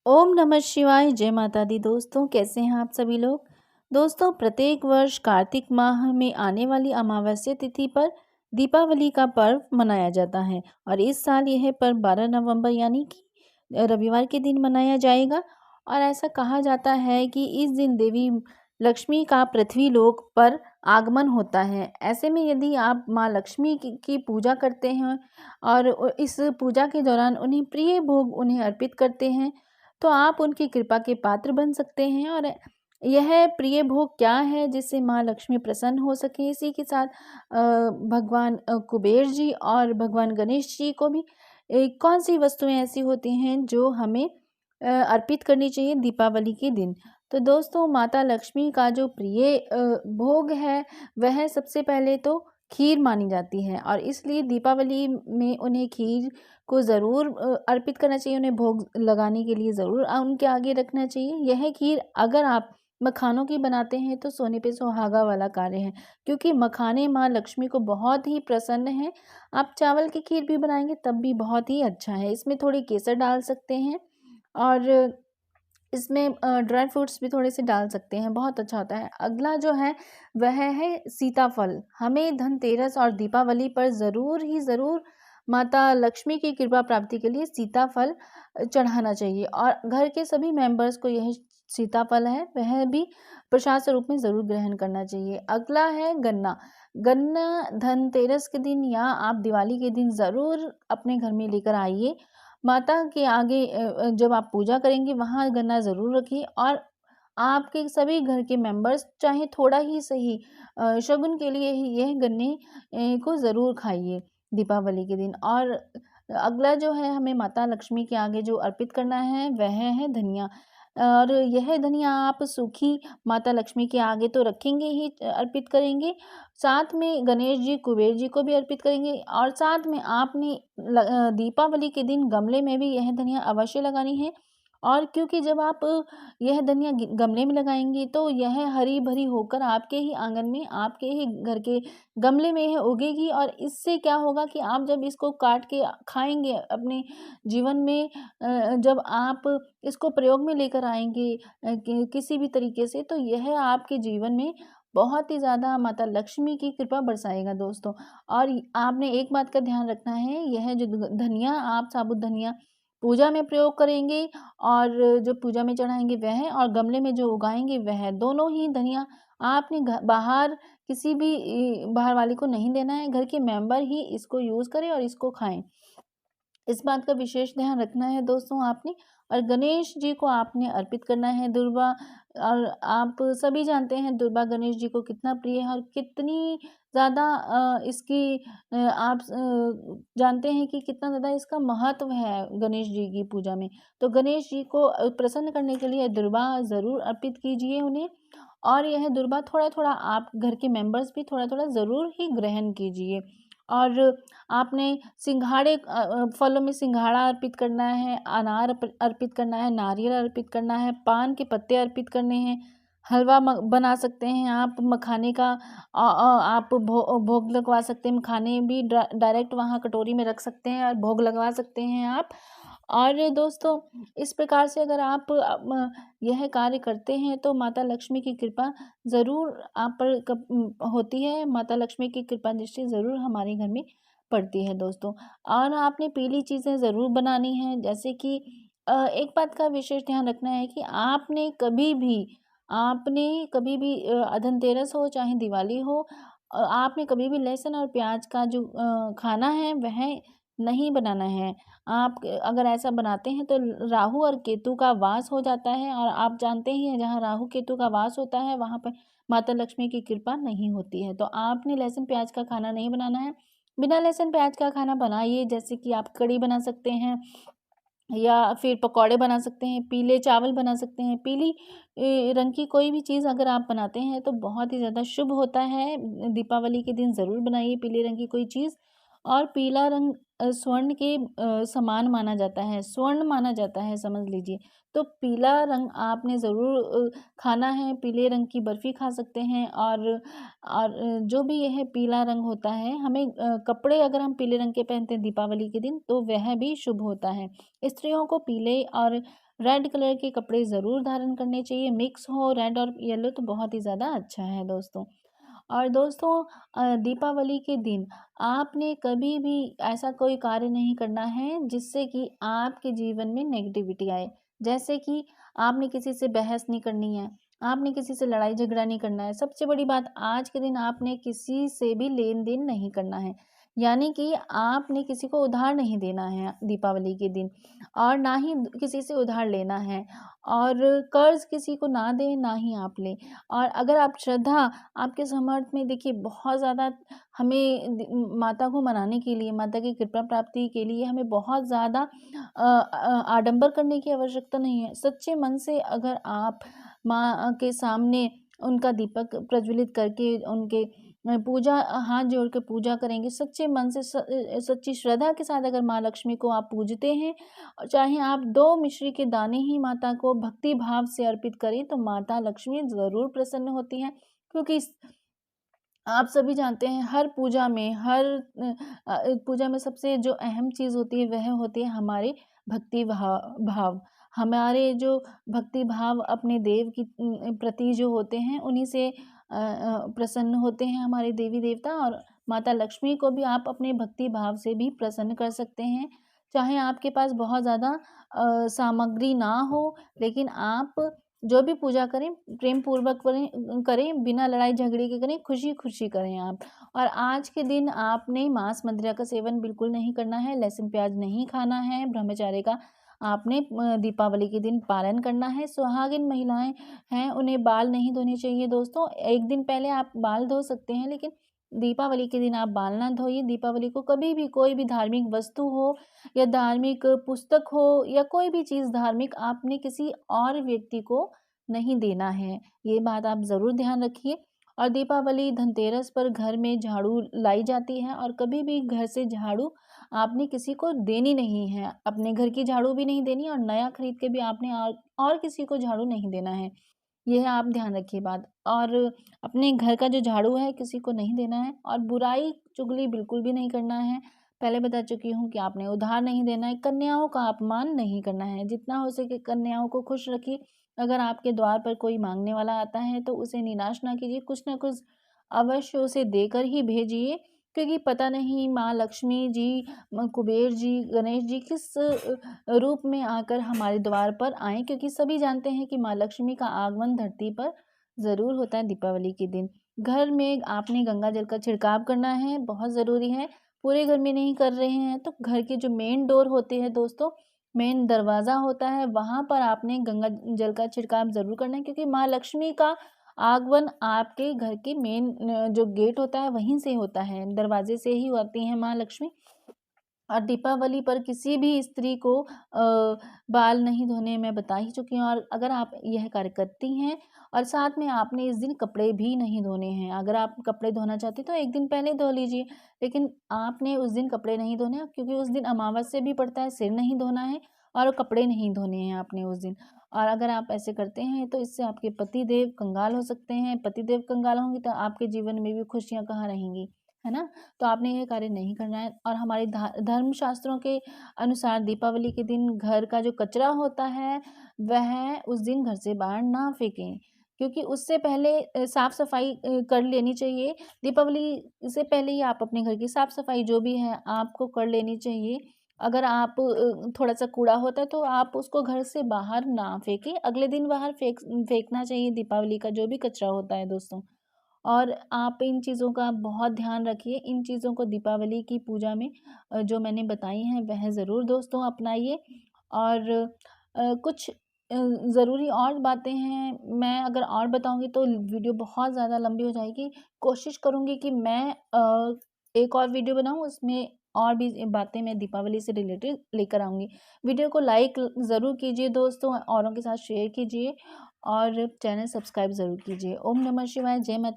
ओम नमः शिवाय। जय माता दी। दोस्तों, कैसे हैं आप सभी लोग। दोस्तों, प्रत्येक वर्ष कार्तिक माह में आने वाली अमावस्या तिथि पर दीपावली का पर्व मनाया जाता है और इस साल यह पर्व 12 नवंबर यानी कि रविवार के दिन मनाया जाएगा। और ऐसा कहा जाता है कि इस दिन देवी लक्ष्मी का पृथ्वी लोक पर आगमन होता है। ऐसे में यदि आप माँ लक्ष्मी की पूजा करते हैं और इस पूजा के दौरान उन्हें प्रिय भोग उन्हें अर्पित करते हैं तो आप उनकी कृपा के पात्र बन सकते हैं। और यह प्रिय भोग क्या है जिससे माँ लक्ष्मी प्रसन्न हो सके। इसी के साथ भगवान कुबेर जी और भगवान गणेश जी को भी कौन सी वस्तुएं ऐसी होती हैं जो हमें अर्पित करनी चाहिए दीपावली के दिन। तो दोस्तों, माता लक्ष्मी का जो प्रिय भोग है वह सबसे पहले तो खीर मानी जाती है और इसलिए दीपावली में उन्हें खीर को ज़रूर अर्पित करना चाहिए। उन्हें भोग लगाने के लिए ज़रूर उनके आगे रखना चाहिए। यह खीर अगर आप मखानों की बनाते हैं तो सोने पे सुहागा वाला कार्य है, क्योंकि मखाने माँ लक्ष्मी को बहुत ही प्रसन्न हैं। आप चावल की खीर भी बनाएंगे तब भी बहुत ही अच्छा है। इसमें थोड़ी केसर डाल सकते हैं और इसमें ड्राई फ्रूट्स भी थोड़े से डाल सकते हैं, बहुत अच्छा होता है। अगला जो है वह है सीताफल। हमें धनतेरस और दीपावली पर ज़रूर ही ज़रूर माता लक्ष्मी की कृपा प्राप्ति के लिए सीताफल चढ़ाना चाहिए और घर के सभी मेंबर्स को यह सीताफल है वह भी प्रसाद स्वरूप में ज़रूर ग्रहण करना चाहिए। अगला है गन्ना। गन्ना धनतेरस के दिन या आप दिवाली के दिन ज़रूर अपने घर में लेकर आइए। माता के आगे जब आप पूजा करेंगे वहाँ गन्ना ज़रूर रखिए और आपके सभी घर के मेंबर्स चाहे थोड़ा ही सही शगुन के लिए ही यह गन्ने को ज़रूर खाइए दीपावली के दिन। और अगला जो है हमें माता लक्ष्मी के आगे जो अर्पित करना है वह है धनिया। और यह धनिया आप सूखी माता लक्ष्मी के आगे तो रखेंगे ही, अर्पित करेंगे, साथ में गणेश जी कुबेर जी को भी अर्पित करेंगे और साथ में आपने दीपावली के दिन गमले में भी यह धनिया अवश्य लगानी है। और क्योंकि जब आप यह धनिया गमले में लगाएंगे तो यह हरी भरी होकर आपके ही आंगन में आपके ही घर के गमले में यह उगेगी और इससे क्या होगा कि आप जब इसको काट के खाएंगे अपने जीवन में, जब आप इसको प्रयोग में लेकर आएंगे किसी भी तरीके से, तो यह आपके जीवन में बहुत ही ज़्यादा माता लक्ष्मी की कृपा बरसाएगा दोस्तों। और आपने एक बात का ध्यान रखना है, यह जो धनिया आप साबुत धनिया पूजा में प्रयोग करेंगे और जो पूजा में चढ़ाएंगे वह, और गमले में जो उगाएंगे वह, दोनों ही धनिया आपने बाहर किसी भी बाहर वाले को नहीं देना है। घर के मेंबर ही इसको यूज़ करें और इसको खाएं। इस बात का विशेष ध्यान रखना है दोस्तों आपने। और गणेश जी को आपने अर्पित करना है दुर्वा। और आप सभी जानते हैं दुर्वा गणेश जी को कितना प्रिय है और कितनी ज़्यादा इसकी आप जानते हैं कि कितना ज़्यादा इसका महत्व है गणेश जी की पूजा में। तो गणेश जी को प्रसन्न करने के लिए दुर्वा ज़रूर अर्पित कीजिए उन्हें। और यह दुर्वा थोड़ा थोड़ा आप घर के मेंबर्स भी थोड़ा थोड़ा ज़रूर ही ग्रहण कीजिए। और आपने सिंघाड़े फलों में सिंघाड़ा अर्पित करना है, अनार अर्पित करना है, नारियल अर्पित करना है, पान के पत्ते अर्पित करने हैं, हलवा बना सकते हैं आप मखाने का। आप भोग लगवा सकते हैं। मखाने भी डायरेक्ट वहाँ कटोरी में रख सकते हैं और भोग लगवा सकते हैं आप। और दोस्तों, इस प्रकार से अगर आप यह कार्य करते हैं तो माता लक्ष्मी की कृपा ज़रूर आप पर होती है। माता लक्ष्मी की कृपा दृष्टि ज़रूर हमारे घर में पड़ती है दोस्तों। और आपने पीली चीज़ें ज़रूर बनानी हैं, जैसे कि एक बात का विशेष ध्यान रखना है कि आपने कभी भी धनतेरस हो चाहे दिवाली हो, आपने कभी भी लहसुन और प्याज का जो खाना है वह नहीं बनाना है। आप अगर ऐसा बनाते हैं तो राहु और केतु का वास हो जाता है और आप जानते ही हैं जहाँ राहु केतु का वास होता है वहाँ पर माता लक्ष्मी की कृपा नहीं होती है। तो आपने लहसुन प्याज का खाना नहीं बनाना है। बिना लहसुन प्याज का खाना बनाइए, जैसे कि आप कढ़ी बना सकते हैं या फिर पकौड़े बना सकते हैं, पीले चावल बना सकते हैं। पीली रंग की कोई भी चीज़ अगर आप बनाते हैं तो बहुत ही ज़्यादा शुभ होता है। दीपावली के दिन ज़रूर बनाइए पीले रंग की कोई चीज़। और पीला रंग स्वर्ण के समान माना जाता है, स्वर्ण माना जाता है समझ लीजिए। तो पीला रंग आपने ज़रूर खाना है। पीले रंग की बर्फ़ी खा सकते हैं। और जो भी यह पीला रंग होता है, हमें कपड़े अगर हम पीले रंग के पहनते हैं दीपावली के दिन तो वह भी शुभ होता है। स्त्रियों को पीले और रेड कलर के कपड़े ज़रूर धारण करने चाहिए, मिक्स हो रेड और येलो तो बहुत ही ज़्यादा अच्छा है दोस्तों। और दोस्तों दीपावली के दिन आपने कभी भी ऐसा कोई कार्य नहीं करना है जिससे कि आपके जीवन में नेगेटिविटी आए। जैसे कि आपने किसी से बहस नहीं करनी है, आपने किसी से लड़ाई झगड़ा नहीं करना है। सबसे बड़ी बात, आज के दिन आपने किसी से भी लेन-देन नहीं करना है। यानी कि आपने किसी को उधार नहीं देना है दीपावली के दिन, और ना ही किसी से उधार लेना है, और कर्ज़ किसी को ना दें, ना ही आप लें। और अगर आप श्रद्धा आपके समर्थ में, देखिए बहुत ज़्यादा हमें माता को मनाने के लिए, माता की कृपा प्राप्ति के लिए हमें बहुत ज़्यादा आडंबर करने की आवश्यकता नहीं है। सच्चे मन से अगर आप माँ के सामने उनका दीपक प्रज्वलित करके उनके पूजा हाथ जोड़ के पूजा करेंगे, सच्चे मन से सच्ची श्रद्धा के साथ अगर माँ लक्ष्मी को आप पूजते हैं, और चाहे आप 2 मिश्री के दाने ही माता को भक्ति भाव से अर्पित करें, तो माता लक्ष्मी ज़रूर प्रसन्न होती हैं। क्योंकि आप सभी जानते हैं, हर पूजा में पूजा में सबसे जो अहम चीज़ होती है वह होती है हमारे भक्ति भाव। हमारे जो भक्ति भाव अपने देव की प्रति जो होते हैं, उन्हीं से प्रसन्न होते हैं हमारे देवी देवता। और माता लक्ष्मी को भी आप अपने भक्ति भाव से भी प्रसन्न कर सकते हैं। चाहे आपके पास बहुत ज़्यादा सामग्री ना हो, लेकिन आप जो भी पूजा करें प्रेम पूर्वक करें, बिना लड़ाई झगड़े के करें, खुशी-खुशी करें आप। और आज के दिन आपने मांस मदिरा का सेवन बिल्कुल नहीं करना है, लहसुन प्याज नहीं खाना है, ब्रह्मचर्य का आपने दीपावली के दिन पालन करना है। सुहागिन महिलाएँ हैं, उन्हें बाल नहीं धोने चाहिए दोस्तों। एक दिन पहले आप बाल धो सकते हैं, लेकिन दीपावली के दिन आप बाल ना धोइए। दीपावली को कभी भी कोई भी धार्मिक वस्तु हो या धार्मिक पुस्तक हो या कोई भी चीज़ धार्मिक आपने किसी और व्यक्ति को नहीं देना है। ये बात आप ज़रूर ध्यान रखिए। और दीपावली धनतेरस पर घर में झाड़ू लाई जाती है, और कभी भी घर से झाड़ू आपने किसी को देनी नहीं है। अपने घर की झाड़ू भी नहीं देनी, और नया खरीद के भी आपने और किसी को झाड़ू नहीं देना है। यह आप ध्यान रखिए बात। और अपने घर का जो झाड़ू है किसी को नहीं देना है, और बुराई चुगली बिल्कुल भी नहीं करना है। पहले बता चुकी हूँ कि आपने उधार नहीं देना है, कन्याओं का अपमान नहीं करना है। जितना हो सके कन्याओं को खुश रखिए। अगर आपके द्वार पर कोई मांगने वाला आता है तो उसे निराश ना कीजिए, कुछ ना कुछ अवश्य उसे देकर ही भेजिए। क्योंकि पता नहीं माँ लक्ष्मी जी, कुबेर जी, गणेश जी किस रूप में आकर हमारे द्वार पर आएँ, क्योंकि सभी जानते हैं कि माँ लक्ष्मी का आगमन धरती पर ज़रूर होता है दीपावली के दिन। घर में आपने गंगा जल का छिड़काव करना है, बहुत ज़रूरी है। पूरे घर में नहीं कर रहे हैं तो घर के जो मेन डोर होते हैं दोस्तों, मेन दरवाज़ा होता है, वहाँ पर आपने गंगा जल का छिड़काव ज़रूर करना है, क्योंकि माँ लक्ष्मी का आगमन आपके घर के मेन जो गेट होता है वहीं से होता है, दरवाजे से ही आती हैं माँ लक्ष्मी। और दीपावली पर किसी भी स्त्री को बाल नहीं धोने मैं बता ही चुकी हूँ। और अगर आप यह कार्य करती हैं, और साथ में आपने इस दिन कपड़े भी नहीं धोने हैं। अगर आप कपड़े धोना चाहती तो एक दिन पहले धो लीजिए, लेकिन आपने उस दिन कपड़े नहीं धोने हैं, क्योंकि उस दिन अमावस्या भी पड़ता है, सिर नहीं धोना है और कपड़े नहीं धोने हैं आपने उस दिन। और अगर आप ऐसे करते हैं तो इससे आपके पतिदेव कंगाल हो सकते हैं। पतिदेव कंगाल होंगे तो आपके जीवन में भी खुशियाँ कहाँ रहेंगी, है ना? तो आपने ये कार्य नहीं करना है। और हमारे धर्म शास्त्रों के अनुसार दीपावली के दिन घर का जो कचरा होता है वह उस दिन घर से बाहर ना फेंकें, क्योंकि उससे पहले साफ सफाई कर लेनी चाहिए। दीपावली से पहले ही आप अपने घर की साफ सफाई जो भी है आपको कर लेनी चाहिए। अगर आप थोड़ा सा कूड़ा होता है तो आप उसको घर से बाहर ना फेंकें, अगले दिन बाहर फेंकना चाहिए दीपावली का जो भी कचरा होता है दोस्तों। और आप इन चीज़ों का बहुत ध्यान रखिए। इन चीज़ों को दीपावली की पूजा में जो मैंने बताई हैं वह ज़रूर दोस्तों अपनाइए। और कुछ ज़रूरी और बातें हैं, मैं अगर और बताऊँगी तो वीडियो बहुत ज़्यादा लंबी हो जाएगी। कोशिश करूँगी कि मैं एक और वीडियो बनाऊँ, उसमें और भी बातें मैं दीपावली से रिलेटेड लेकर आऊँगी। वीडियो को लाइक ज़रूर कीजिए दोस्तों, औरों के साथ शेयर कीजिए, और चैनल सब्सक्राइब ज़रूर कीजिए। ओम नमः शिवाय, जय माता